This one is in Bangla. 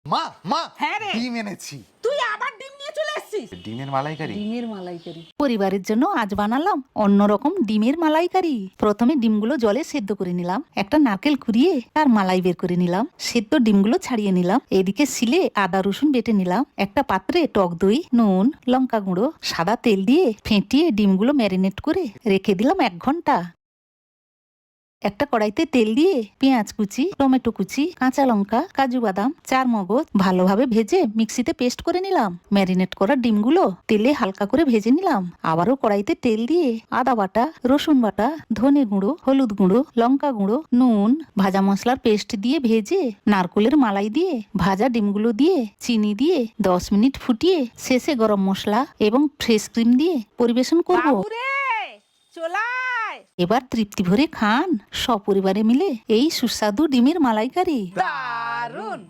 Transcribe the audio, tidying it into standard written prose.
মা মা হ্যাঁ রে। ডিম এনেছি। তুই আবার ডিম নিয়ে চলে এসেছিস? ডিমের মালাইকারি। ডিমের মালাইকারি পরিবারের জন্য আজ বানালাম অন্যরকম ডিমের মালাইকারি। প্রথমে ডিমগুলো জলে সেদ্ধ করে নিলাম, একটা নারকেল কুড়িয়ে তার মালাই বের করে নিলাম, সেদ্ধ ডিমগুলো ছাড়িয়ে নিলাম। এদিকে শিলে আদা রসুন বেটে নিলাম, একটা পাত্রে টক দই, নুন, লঙ্কা গুঁড়ো, সাদা তেল দিয়ে ফেটিয়ে ডিমগুলো ম্যারিনেট করে রেখে দিলাম 1 ঘন্টা। একটা কড়াইতে তেল দিয়ে পেঁয়াজ কুচি, টমেটো কুচি, কাঁচা লঙ্কা, কাজু বাদাম, 4 মগজ ভালোভাবে ভেজে মিক্সিতে পেস্ট করে নিলাম। ম্যারিনেট করা ডিমগুলো তেলে হালকা করে ভেজে নিলাম। আবারও কড়াইতে তেল দিয়ে আদা বাটা, রসুন বাটা, ধনে গুঁড়ো, হলুদ গুঁড়ো, লঙ্কা গুঁড়ো, নুন, ভাজা মশলার পেস্ট দিয়ে ভেজে নারকেলের মালাই দিয়ে ভাজা ডিমগুলো দিয়ে চিনি দিয়ে 10 মিনিট ফুটিয়ে শেষে গরম মশলা এবং ফ্রেশ ক্রিম দিয়ে পরিবেশন করব। বাবুরে চলাই। এবার তৃপ্তি ভরে খান সপরিবারে মিলে এই সুস্বাদু ডিমের মালাইকারি। দারুন।